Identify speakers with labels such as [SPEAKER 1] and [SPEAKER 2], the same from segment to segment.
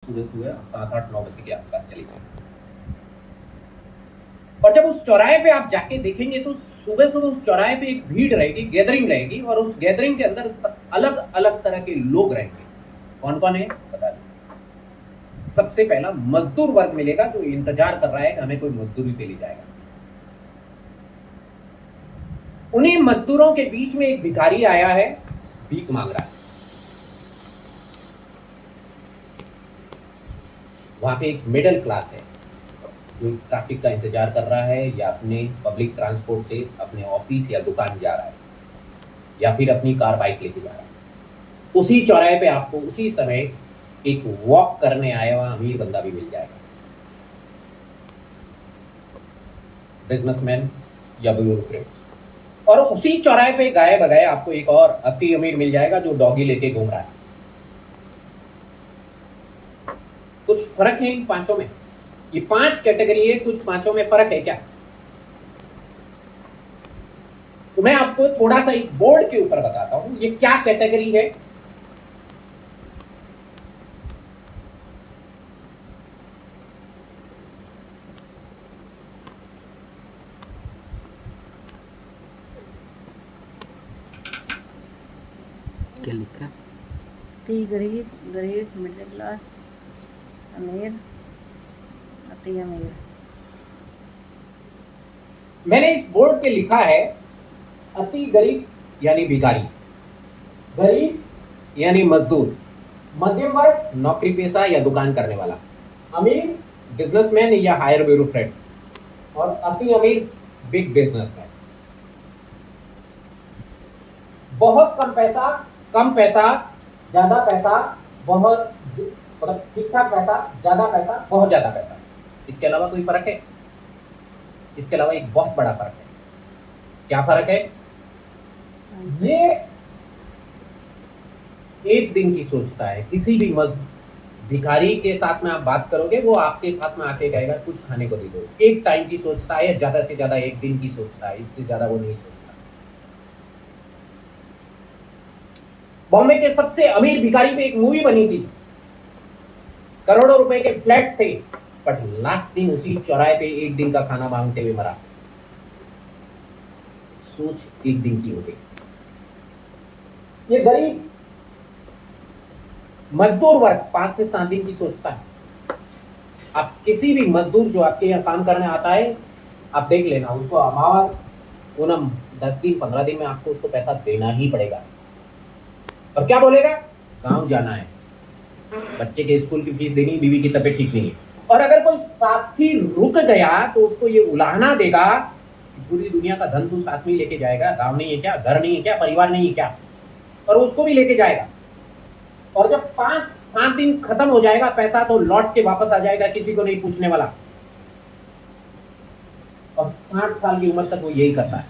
[SPEAKER 1] सुबह सुबह 7-8-9 बजे के आसपास चली गई। और जब उस चौराहे पे आप जाके देखेंगे तो सुबह सुबह उस चौराहे पे एक भीड़ रहेगी, गैदरिंग रहेगी, और उस गैदरिंग के अंदर अलग अलग तरह के लोग रहेंगे। कौन कौन है बता दो। सबसे पहला मजदूर वर्ग मिलेगा जो इंतजार कर रहा है कि हमें कोई मजदूरी पे ले जाएगा। उन्हीं मजदूरों के बीच में एक भिखारी आया है, भीख मांग रहा है। वहां पे एक मिडिल क्लास है जो ट्रैफिक का इंतजार कर रहा है, या अपने पब्लिक ट्रांसपोर्ट से अपने ऑफिस या दुकान जा रहा है, या फिर अपनी कार बाइक लेके जा रहा है। उसी चौराहे पे आपको उसी समय एक वॉक करने आया हुआ अमीर बंदा भी मिल जाएगा, बिजनेसमैन या ब्यूरोक्रेट। और उसी चौराहे पे गाये बगाए आपको एक और अति अमीर मिल जाएगा जो डॉगी लेके घूम रहा है। कुछ फर्क है इन पांचों में? ये 5 कैटेगरी है, कुछ पांचों में फर्क है क्या? तो मैं आपको थोड़ा सा एक बोर्ड के ऊपर बताता हूं ये क्या कैटेगरी है।
[SPEAKER 2] क्या लिखा?
[SPEAKER 3] गरीब, गरीब, मिडिल क्लास, अमीर, अति अमीर।
[SPEAKER 1] मैंने इस बोर्ड पे लिखा है अति गरीब यानी भिखारी, गरीब यानी मजदूर, मध्यम वर्ग नौकरी पेशा या दुकान करने वाला, अमीर बिजनेसमैन या हायर ब्यूरोक्रेट्स, और अति अमीर बिग बिजनेसमैन। बहुत कम पैसा, कम पैसा, ज्यादा पैसा, बहुत मतलब ठीक ठाक पैसा, ज्यादा पैसा, बहुत ज्यादा पैसा। इसके अलावा कोई फर्क है? इसके अलावा एक बहुत बड़ा फर्क है। क्या फर्क है? ये एक दिन की सोचता है। किसी भी भिखारी के साथ में आप बात करोगे वो आपके साथ में आके कहेगा कुछ खाने को दे दो। एक टाइम की सोचता है, ज्यादा से ज्यादा एक दिन की सोचता है, इससे ज्यादा वो नहीं सोचता। बॉम्बे के सबसे अमीर भिखारी पे एक मूवी बनी थी, करोड़ों रुपए के फ्लैट्स थे, बट लास्ट दिन उसी चौराहे पे एक दिन का खाना मांगते हुए मरा। सोच एक दिन की हो गई। ये गरीब मजदूर वर्ग 5 से 7 दिन की सोचता है। आप किसी भी मजदूर जो आपके यहाँ काम करने आता है, आप देख लेना उसको अमावस पूनम 10 दिन 15 दिन में आपको उसको पैसा देना ही पड़ेगा। और क्या बोलेगा? गांव जाना है, बच्चे के स्कूल की फीस देनी, बीवी की तबीयत ठीक नहीं है। और अगर कोई साथी रुक गया तो उसको ये उलाहना देगा कि पूरी दुनिया का धन तू साथ में लेके जाएगा, गांव नहीं है क्या, घर नहीं है क्या, परिवार नहीं है क्या, और उसको भी लेके जाएगा। और जब 5-7 दिन खत्म हो जाएगा पैसा तो लौट के वापस आ जाएगा, किसी को नहीं पूछने वाला। और 60 साल की उम्र तक वो यही करता है।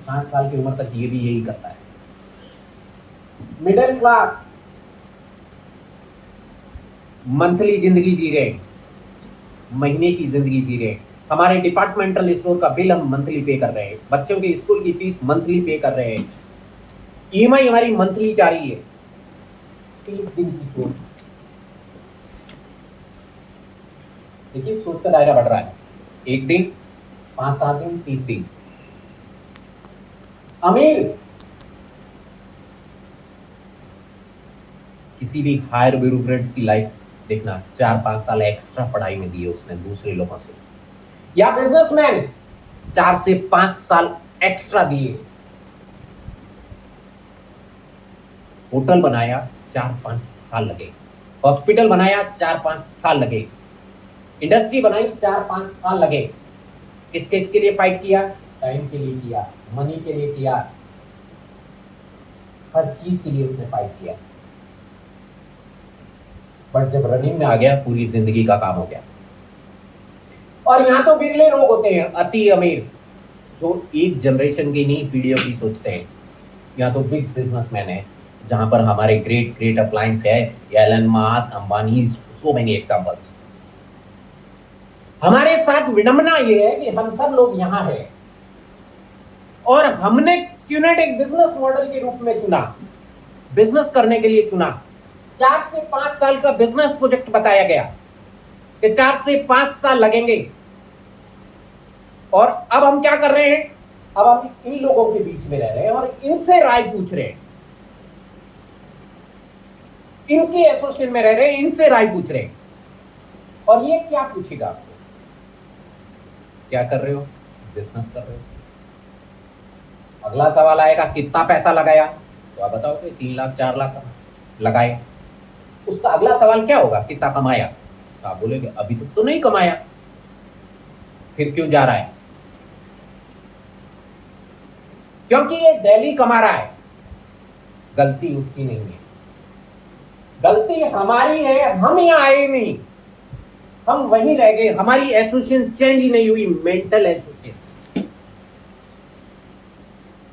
[SPEAKER 1] 60 साल की उम्र तक ये भी यही करता है। मिडिल क्लास मंथली जिंदगी जी रहे, महीने की जिंदगी जी रहे। हमारे डिपार्टमेंटल स्टोर का बिल हम मंथली पे कर रहे हैं, बच्चों की स्कूल की फीस मंथली पे कर रहे हैं, ईएमआई हमारी मंथली जा रही है। 30 दिन की सोच, देखिए सोच का दायरा बढ़ रहा है। एक दिन, 5-7 दिन, 30 दिन। अमीर किसी भी हायर ब्यूरोक्रेट्स की लाइफ देखना, 4-5 साल एक्स्ट्रा पढ़ाई में दिए उसने दूसरे लोगों से। या बिजनेसमैन 4 से 5 साल एक्स्ट्रा दिए। होटल बनाया 4-5 साल लगे, हॉस्पिटल बनाया 4-5 साल लगे, इंडस्ट्री बनाई 4-5 साल लगे। किसके इसके लिए फाइट किया? टाइम के लिए किया, मनी के लिए किया, हर चीज के लिए उसने फाइट किया। बट जब रनिंग में आ गया पूरी जिंदगी का काम हो गया। और यहां तो बिरले लोग होते हैं अति अमीर जो एक जनरेशन की नहीं पीढ़ियों की सोचते हैं। यहाँ तो बिग बिजनेसमैन है जहां पर हमारे ग्रेट ग्रेट अप्लायंस है, Elon Musk, Ambani, so many examples. हमारे साथ विडंबना ये है कि हम सब लोग यहाँ हैं और हमने क्यूनेट एक बिजनेस मॉडल के रूप में चुना, बिजनेस करने के लिए चुना। 4 से 5 साल का बिजनेस प्रोजेक्ट बताया गया कि 4 से 5 साल लगेंगे। और अब हम क्या कर रहे हैं, अब हम इन लोगों के बीच में रह रहे हैं और इनसे राय पूछ रहे हैं, इनके एसोसिएशन में रह रहे हैं, इनसे राय पूछ रहे हैं। और ये क्या पूछेगा आपको, क्या कर रहे हो, बिजनेस कर रहे हो। अगला सवाल आएगा कितना पैसा लगाया, तो आप बताओ कि 3 लाख 4 लाख लगाए। उसका अगला सवाल क्या होगा, कितना कमाया, तो आप बोलेंगे अभी तक तो नहीं कमाया, फिर क्यों जा रहा है। क्योंकि ये डेली कमा रहा है। गलती उसकी नहीं है, गलती हमारी है, हम यहां आए नहीं, हम वहीं रह गए, हमारी एसोसिएशन चेंज ही नहीं हुई, मेंटल एसोसिएशन।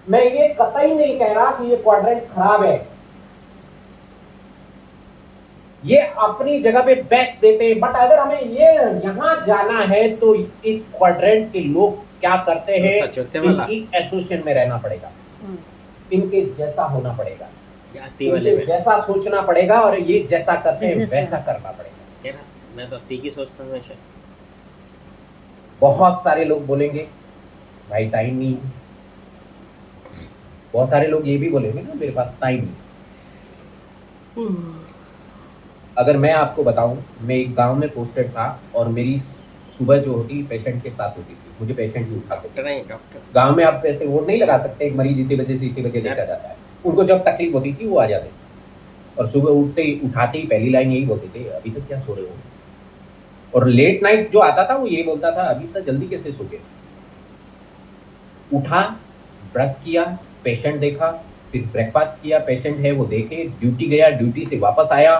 [SPEAKER 1] मैं ये कतई नहीं कह रहा कि ये क्वाड्रेंट खराब है, ये अपनी जगह पे बेस्ट देते हैं, बट अगर हमें ये यहां जाना है तो इस क्वाड्रेंट के लोग क्या करते हैं, इनकी एसोसिएशन में रहना पड़ेगा, इनके जैसा होना पड़ेगा, इनके जैसा सोचना पड़ेगा, और ये जैसा करते हैं वैसा करना पड़ेगा।
[SPEAKER 2] मैं तो की सोचता हूँ।
[SPEAKER 1] बहुत सारे लोग बोलेंगे भाई टाइम नहीं, बहुत सारे लोग ये भी बोलेंगे ना मेरे पास टाइम नहीं। अगर मैं आपको बताऊं, मैं एक गांव में पोस्टेड था और मेरी सुबह जो होती पेशेंट के साथ होती थी, मुझे पेशेंट भी उठाते थे। गांव में आप ऐसे वोट नहीं लगा सकते, एक मरीज इतने बजे से इतने बजे देखा जाता है, उनको जब तकलीफ होती थी वो आ जाते थे और सुबह उठते ही उठाते ही पहली लाइन यही बोलते थे, अभी तक क्या सो रहे हो। और लेट नाइट जो आता था वो ये बोलता था, अभी तक जल्दी कैसे सो गए। उठा, ब्रश किया, पेशेंट देखा, फिर ब्रेकफास्ट किया, पेशेंट है वो देखे, ड्यूटी गया, ड्यूटी से वापस आया,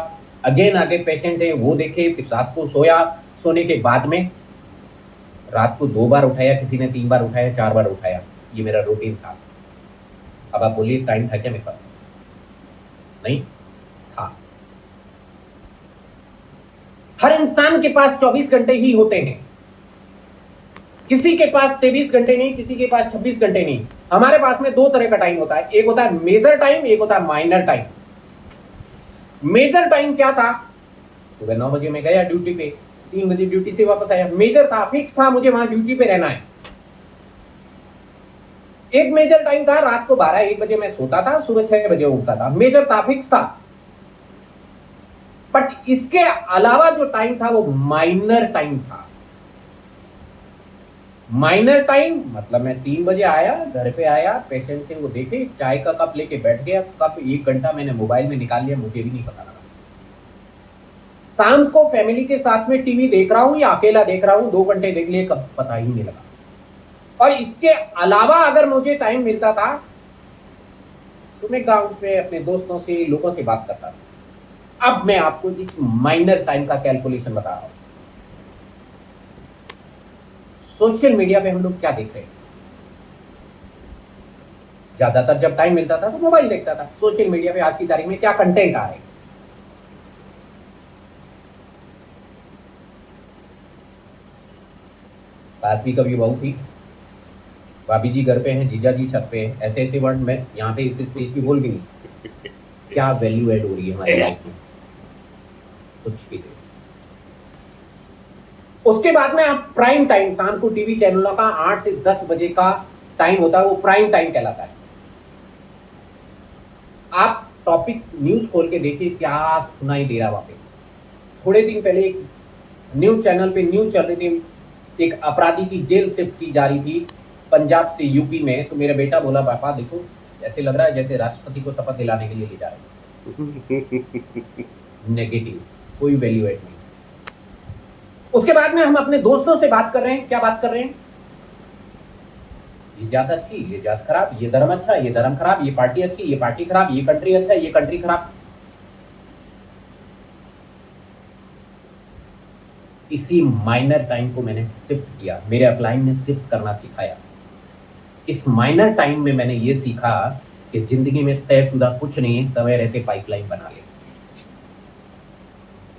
[SPEAKER 1] अगेन आगे पेशेंट है वो देखे, फिर रात को सोया, सोने के बाद में रात को 2 बार उठाया, किसी ने 3 बार उठाया, 4 बार उठाया, ये मेरा रूटीन था। अब आप बोलिए टाइम था क्या मेरे पास, नहीं था। हर इंसान के पास 24 घंटे ही होते हैं, किसी के पास 23 घंटे नहीं, किसी के पास 26 घंटे नहीं। हमारे पास में 2 तरह का टाइम होता है, एक होता है मेजर टाइम, एक होता है माइनर टाइम। मेजर टाइम क्या था, सुबह 9 बजे मैं गया ड्यूटी पे, 3 बजे ड्यूटी से वापस आया, मेजर था, फिक्स था, मुझे वहां ड्यूटी पे रहना है। एक मेजर टाइम था, रात को 12-1 बजे मैं सोता था, सुबह 6 बजे उठता था, मेजर था, फिक्स था। बट इसके अलावा जो टाइम था वो माइनर टाइम था। माइनर टाइम मतलब मैं 3 बजे आया, घर पे आया, पेशेंट थे वो देखे, चाय का कप लेके बैठ गया, कप 1 घंटा मैंने मोबाइल में निकाल लिया, मुझे भी नहीं पता लगा। शाम को फैमिली के साथ में टीवी देख रहा हूं या अकेला देख रहा हूं, 2 घंटे देख लिए, कब पता ही नहीं लगा। और इसके अलावा अगर मुझे टाइम मिलता था तो मैं गांव पे अपने दोस्तों से, लोगों से बात करता था। अब मैं आपको इस माइनर टाइम का कैलकुलेशन बता रहा हूं। सोशल मीडिया पे हम लोग क्या देख रहे हैं, ज्यादातर जब टाइम मिलता था तो मोबाइल देखता था। सोशल मीडिया पे आज की तारीख में क्या कंटेंट आ रहे हैं, सास भी कभी बहू थी, भाभी जी घर पे हैं, जीजा जी छत पे हैं, ऐसे ऐसे वर्ड में यहाँ पे इस स्टेज पे बोल भी नहीं सकते। क्या वैल्यू ऐड हो रही है हमारी लाइफ में, कुछ भी नहीं। उसके बाद में आप प्राइम टाइम, शाम को टीवी चैनलों का 8 से 10 बजे का टाइम होता है, वो प्राइम टाइम कहलाता है। आप टॉपिक न्यूज खोल के देखिए क्या सुनाई दे रहा वहां पे। थोड़े दिन पहले एक न्यूज चैनल पे न्यूज चल रही थी, एक अपराधी की जेल शिफ्ट की जा रही थी पंजाब से यूपी में। तो मेरा बेटा बोला, पापा देखो ऐसे लग रहा है जैसे राष्ट्रपति को शपथ दिलाने के लिए ले जा रहे हैं। नेगेटिव, कोई वैल्यू एड नहीं। उसके बाद में हम अपने दोस्तों से बात कर रहे हैं, क्या बात कर रहे हैं, ये जात अच्छी, ये जात खराब, ये धर्म अच्छा, ये धर्म खराब, ये पार्टी अच्छी, ये पार्टी खराब, ये कंट्री अच्छा, ये कंट्री खराब। इसी माइनर टाइम को मैंने शिफ्ट किया, मेरे अपलाइन ने शिफ्ट करना सिखाया। इस माइनर टाइम में मैंने ये सीखा कि जिंदगी में तयशुदा कुछ नहीं है, समय रहते पाइपलाइन बना ले।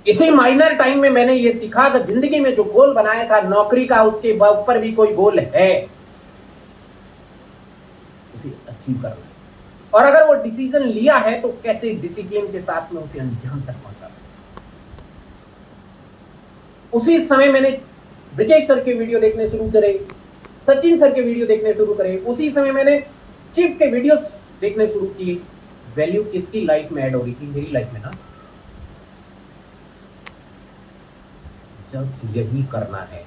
[SPEAKER 1] इसी माइनर टाइम में मैंने ये सीखा कि जिंदगी में जो गोल बनाया था नौकरी का, उसके ऊपर भी कोई गोल है, उसे अचीव करना है। और अगर वो डिसीजन लिया है तो कैसे डिसिप्लिन के साथ में उसे अंजाम तक पहुंचा। उसी समय मैंने ब्रिजेश सर के वीडियो देखने शुरू करे, सचिन सर के वीडियो देखने शुरू करे, उसी समय मैंने चिप के वीडियोस देखने शुरू किए। वैल्यू किसकी लाइफ में ऐड हो रही थी? मेरी लाइफ में ना। जस्ट यही करना है।